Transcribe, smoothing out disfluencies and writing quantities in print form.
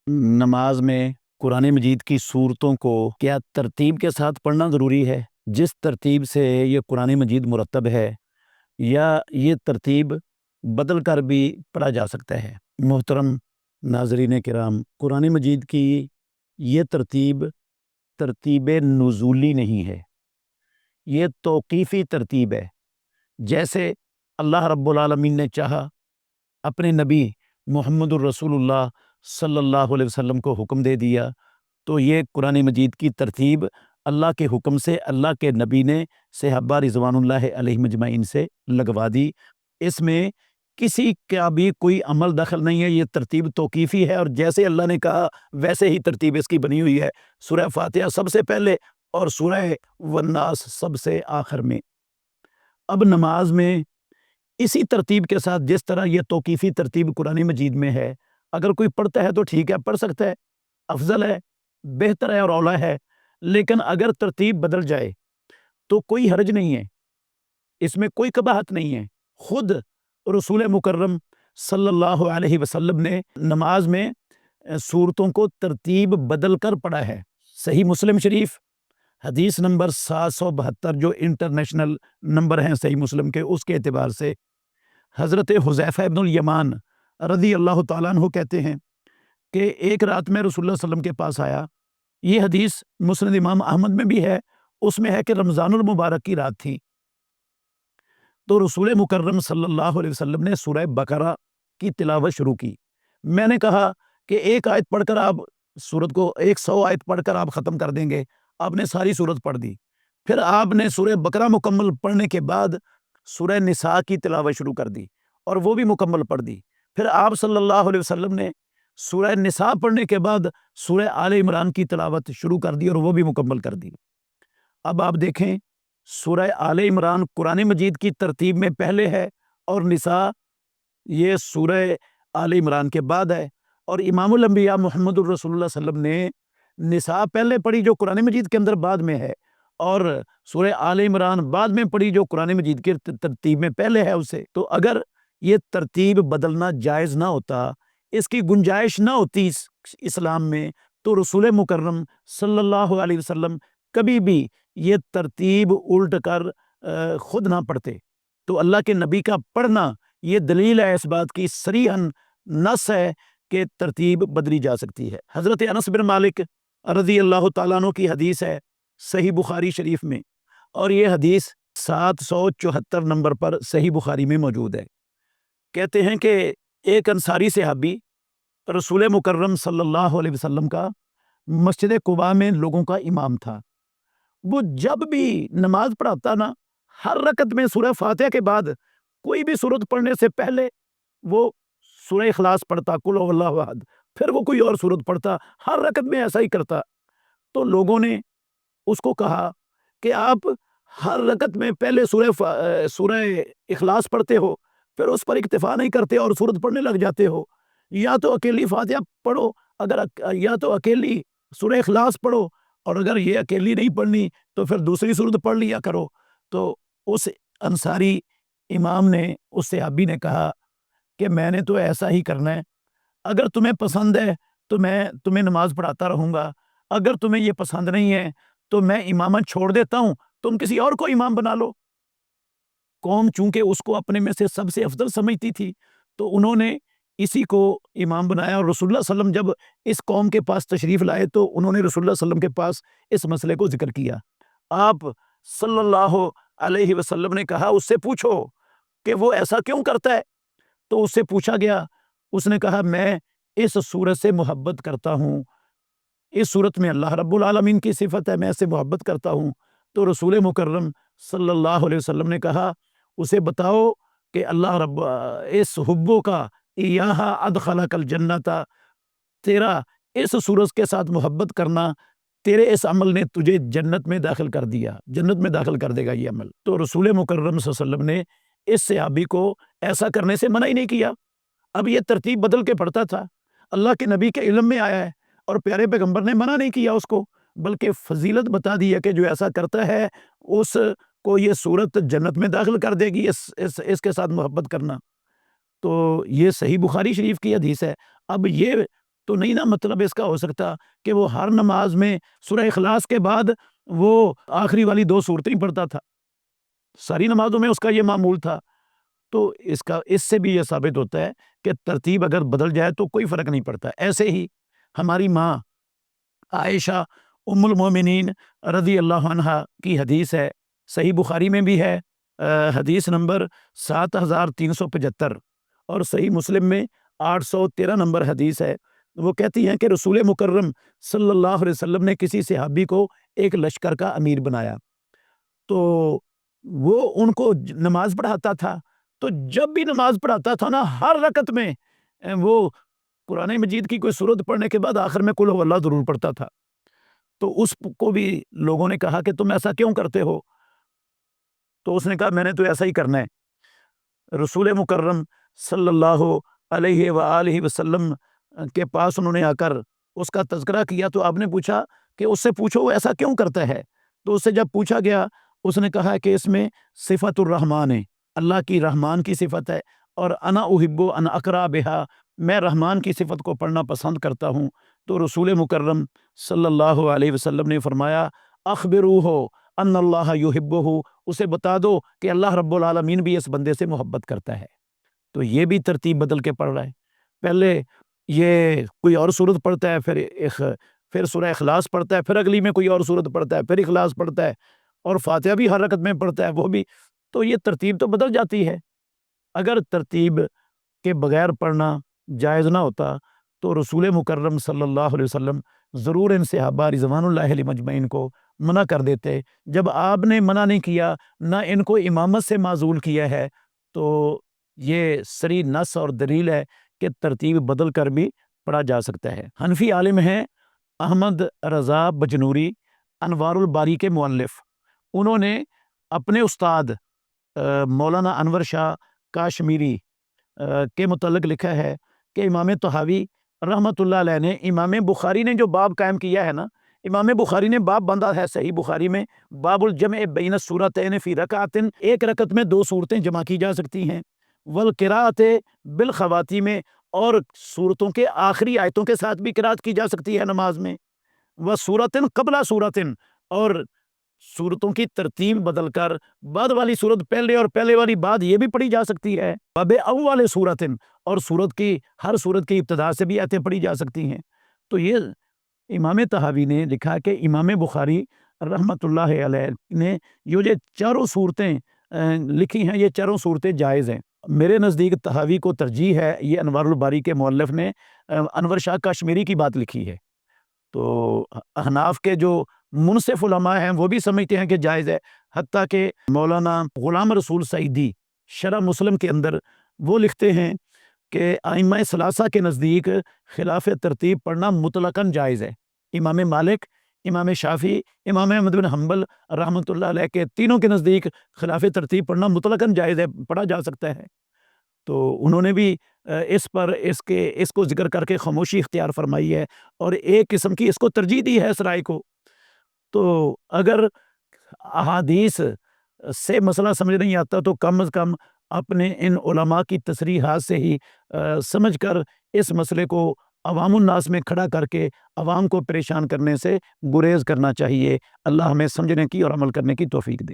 नमाज में कुरान मजीद की सूरतों को क्या तरतीब के साथ पढ़ना ज़रूरी है? जिस तरतीब से ये कुरान मजीद मुरतब है, या ये तरतीब बदल कर भी पढ़ा जा सकता है? मोहतरम नाज़रीन किराम, कुरान मजीद की ये तरतीब तरतीब नुज़ूली नहीं है, ये तौक़ीफ़ी तरतीब है। जैसे अल्लाह रब्बुल आलमीन ने चाहा, अपने नबी मुहम्मदुर रसूलुल्लाह सल्लल्लाहु अलैहि वसल्लम को हुक्म दे दिया, तो ये कुरान मजीद की तरतीब अल्लाह के हुक्म से अल्लाह के नबी ने सहाबा रिज़वानुल्लाह अलैहिम अजमईन से लगवा दी। इसमें किसी का भी कोई अमल दखल नहीं है, ये तरतीब तौक़ीफ़ी है और जैसे अल्लाह ने कहा वैसे ही तरतीब इसकी बनी हुई है। सूरह फातिहा सबसे पहले और सूरह वन्नास सबसे आखिर में। अब नमाज में इसी तरतीब के साथ, जिस तरह ये तौक़ीफ़ी तरतीब कुरान मजीद में है, अगर कोई पढ़ता है तो ठीक है, पढ़ सकता है, अफ़ज़ल है, बेहतर है और औला है। लेकिन अगर तरतीब बदल जाए तो कोई हर्ज नहीं है, इसमें कोई कबाहत नहीं है। खुद रसूल मुकर्रम सल्लल्लाहु अलैहि वसल्लम ने नमाज में सूरतों को तरतीब बदल कर पढ़ा है। सही मुस्लिम शरीफ हदीस नंबर 772, जो इंटरनेशनल नंबर हैं सही मुस्लिम के, उसके एतबार से हज़रत हुज़ैफ़ा इब्नुल यमान रज़ी अल्लाह ताला अन्हु कहते हैं कि एक रात में रसूलुल्लाह सल्लल्लाहु अलैहि वसल्लम के पास आया। ये हदीस मुस्नद इमाम अहमद में भी है, उसमें है कि रमज़ानुल मुबारक की रात थी। तो रसूल मुकर्रम सल्लल्लाहु अलैहि वसल्लम ने सूरह बकरा की तिलावत शुरू की। मैंने कहा कि एक आयत पढ़कर आप सूरत को 100 आयत पढ़कर आप ख़त्म कर देंगे। आपने सारी सूरत पढ़ दी। फिर आपने सूरह बकरा मुकम्मल पढ़ने के बाद सूरह निसा की तिलावत शुरू कर दी और वो भी मुकम्मल पढ़ दी। फिर आप सल्लल्लाहु अलैहि वसल्लम ने सूरह निसा पढ़ने के बाद सूरह आले इमरान की तिलावत शुरू कर दी और वो भी मुकम्मल कर दी। अब आप देखें, सूरह आले इमरान कुरान मजीद की तरतीब में पहले है और निसा ये सूरह आले इमरान के बाद है। और इमामुल अंबिया मुहम्मदुर रसूलुल्लाह सल्लल्लाहु अलैहि वसल्लम ने निसा पहले पढ़ी जो कुरान मजीद के अंदर बाद में है, और सूरह आले इमरान बाद में पढ़ी जो कुरान मजीद की तरतीब में पहले है उससे। तो अगर ये तरतीब बदलना जायज़ ना होता, इसकी गुंजाइश ना होती इस्लाम में, तो रसूल मुकर्रम सल्लल्लाहु अलैहि वसल्लम कभी भी ये तरतीब उल्ट कर खुद ना पढ़ते। तो अल्लाह के नबी का पढ़ना ये दलील है इस बात की, सरीहन नस है कि तरतीब बदली जा सकती है। हज़रत अनस बिन मालिक रज़ी अल्लाह ताला अन्हु की हदीस है सही बुखारी शरीफ में, और ये हदीस 774 नंबर पर सही बुखारी में मौजूद है। कहते हैं कि एक अंसारी सहाबी रसूल मुकर्रम सल्लल्लाहु अलैहि वसल्लम का मस्जिद कुबा में लोगों का इमाम था। वो जब भी नमाज पढ़ाता ना, हर रकत में सूरह फातिहा के बाद कोई भी सूरत पढ़ने से पहले वो सूरह इखलास पढ़ता, कुल हुवल्लाहु अहद, फिर वो कोई और सूरत पढ़ता, हर रकत में ऐसा ही करता। तो लोगों ने उसको कहा कि आप हर रकत में पहले सूरह इखलास पढ़ते हो, फिर उस पर इक्तिफा नहीं करते और सूरत पढ़ने लग जाते हो। या तो अकेली फातिहा पढ़ो, या तो अकेली सूरह इखलास पढ़ो, और अगर ये अकेली नहीं पढ़नी तो फिर दूसरी सूरत पढ़ लिया करो। तो उस अंसारी इमाम ने, उस सहाबी ने कहा कि मैंने तो ऐसा ही करना है, अगर तुम्हें पसंद है तो मैं तुम्हें नमाज पढ़ाता रहूँगा, अगर तुम्हें ये पसंद नहीं है तो मैं इमामत छोड़ देता हूँ, तुम किसी और को इमाम बना लो। कौम चूँकि उसको अपने में से सबसे अफ़ज़ल समझती थी, तो उन्होंने इसी को इमाम बनाया। और रसूलुल्लाह सल्लम जब इस कौम के पास तशरीफ़ लाए तो उन्होंने रसूलुल्लाह सल्लम के पास इस मसले को ज़िक्र किया। आप सल्लल्लाहु अलैहि वसल्लम ने कहा, उससे पूछो कि वो ऐसा क्यों करता है? तो उससे पूछा गया, उसने कहा, मैं इस सूरत से मोहब्बत करता हूँ, इस सूरत में अल्लाह रब्बुल आलमीन की सिफ़त है, मैं इससे मोहब्बत करता हूँ। तो रसूल मुकर्रम सल्लल्लाहु अलैहि वसल्लम ने कहा, उसे बताओ कि अल्लाह रब्ब इस हुब्बो का इय्याहा अदखलकल जन्नता, तेरा इस सूरत के साथ मोहब्बत करना, तेरे इस अमल ने तुझे जन्नत में दाखिल कर दिया, जन्नत में दाखिल कर देगा ये अमल। तो रसूल मुकर्रम सल्लल्लाहु अलैहि वसल्लम ने इस सहाबी को ऐसा करने से मना ही नहीं किया। अब ये तरतीब बदल के पढ़ता था, अल्लाह के नबी के इल्म में आया है और प्यारे पैगंबर ने मना नहीं किया उसको, बल्कि फ़ज़ीलत बता दी है कि जो ऐसा करता है उसको ये सूरत जन्नत में दाखिल कर देगी, इसके साथ मोहब्बत करना। तो ये सही बुखारी शरीफ की हदीस है। अब ये تو نہیں نا مطلب اس کا ہو سکتا کہ وہ ہر نماز میں سورہ اخلاص کے بعد وہ آخری والی 2 صورتیں پڑھتا تھا، ساری نمازوں میں اس کا یہ معمول تھا۔ تو اس سے بھی یہ ثابت ہوتا ہے کہ ترتیب اگر بدل جائے تو کوئی فرق نہیں پڑتا۔ ایسے ہی ہماری ماں عائشہ ام المومنین رضی اللہ عنہا کی حدیث ہے، صحیح بخاری میں بھی ہے، حدیث نمبر 7375 اور صحیح مسلم میں 813 نمبر حدیث ہے۔ وہ کہتی ہیں کہ رسول مکرم صلی اللہ علیہ وسلم نے کسی صحابی کو ایک لشکر کا امیر بنایا، تو وہ ان کو نماز پڑھاتا تھا، تو جب بھی نماز پڑھاتا تھا نا ہر رکعت میں وہ قرآن مجید کی کوئی سورت پڑھنے کے بعد آخر میں قل هو اللہ ضرور پڑھتا تھا۔ تو اس کو بھی لوگوں نے کہا کہ تم ایسا کیوں کرتے ہو؟ تو اس نے کہا میں نے تو ایسا ہی کرنا ہے۔ رسول مکرم صلی اللہ علیہ وآلہ وسلم کے پاس انہوں نے آ کر اس کا تذکرہ کیا، تو آپ نے پوچھا کہ اس سے پوچھو وہ ایسا کیوں کرتا ہے؟ تو اس سے جب پوچھا گیا اس نے کہا کہ اس میں صفت الرحمن ہے، اللہ کی رحمان کی صفت ہے، اور انا احب ان اقرا بہا، میں رحمان کی صفت کو پڑھنا پسند کرتا ہوں۔ تو رسول مکرم صلی اللہ علیہ وسلم نے فرمایا اخبروہ ان اللہ یحبہ، اسے بتا دو کہ اللہ رب العالمین بھی اس بندے سے محبت کرتا ہے۔ تو یہ بھی ترتیب بدل کے پڑھ رہا ہے، پہلے یہ کوئی اور صورت پڑھتا ہے، پھر سورہ اخلاص پڑھتا ہے، پھر اگلی میں کوئی اور صورت پڑھتا ہے، پھر اخلاص پڑھتا ہے، اور فاتحہ بھی ہر رکعت میں پڑھتا ہے وہ بھی، تو یہ ترتیب تو بدل جاتی ہے۔ اگر ترتیب کے بغیر پڑھنا جائز نہ ہوتا تو رسول مکرم صلی اللہ علیہ وسلم ضرور ان صحابہ رضوان اللہ علیہم اجمعین کو منع کر دیتے۔ جب آپ نے منع نہیں کیا، نہ ان کو امامت سے معزول کیا ہے، تو یہ صریح نص اور دلیل ہے کہ ترتیب بدل کر بھی پڑھا جا سکتا ہے۔ حنفی عالم ہیں احمد رضا بجنوری، انوار الباری کے مؤلف، انہوں نے اپنے استاد مولانا انور شاہ کاشمیری کے متعلق لکھا ہے کہ امام طحاوی رحمۃ اللہ علیہ نے، امام بخاری نے جو باب قائم کیا ہے نا، امام بخاری نے باب باندھا ہے صحیح بخاری میں، باب الجمع بین السورتین فی رکعۃ، ایک رکعت میں 2 صورتیں جمع کی جا سکتی ہیں، والقراءۃ بالخواتیم، اور صورتوں کے آخری آیتوں کے ساتھ بھی قرات کی جا سکتی ہے نماز میں، وسورۃ قبل سورۃ، اور صورتوں کی ترتیب بدل کر بعد والی صورت پہلے اور پہلے والی بعد یہ بھی پڑھی جا سکتی ہے، باب اول صورت، اور ہر صورت کی ابتدا سے بھی آیتیں پڑھی جا سکتی ہیں۔ تو یہ امام طحاوی نے لکھا کہ امام بخاری رحمۃ اللہ علیہ نے یہ چاروں صورتیں لکھی ہیں، یہ چاروں صورتیں جائز ہیں۔ میرے نزدیک طحاوی کو ترجیح ہے، یہ انوار الباری کے مؤلف نے انور شاہ کاشمیری کی بات لکھی ہے، تو احناف کے جو منصف علماء ہیں وہ بھی سمجھتے ہیں کہ جائز ہے، حتیٰ کہ مولانا غلام رسول سعیدی شرح مسلم کے اندر وہ لکھتے ہیں کہ ائمہ ثلاثہ کے نزدیک خلاف ترتیب پڑھنا مطلقاً جائز ہے۔ امام مالک، امام شافعی، امام احمد بن حنبل رحمۃ اللہ علیہ کے تینوں کے نزدیک خلاف ترتیب پڑھنا مطلقاً جائز ہے، پڑھا جا سکتا ہے۔ تو انہوں نے بھی اس کو ذکر کر کے خاموشی اختیار فرمائی ہے، اور ایک قسم کی اس کو ترجیح دی ہے اس رائے کو۔ تو اگر احادیث سے مسئلہ سمجھ نہیں آتا تو کم از کم اپنے ان علماء کی تصریحات سے ہی سمجھ کر اس مسئلے کو عوام الناس میں کھڑا کر کے عوام کو پریشان کرنے سے گریز کرنا چاہیے۔ اللہ ہمیں سمجھنے کی اور عمل کرنے کی توفیق دے۔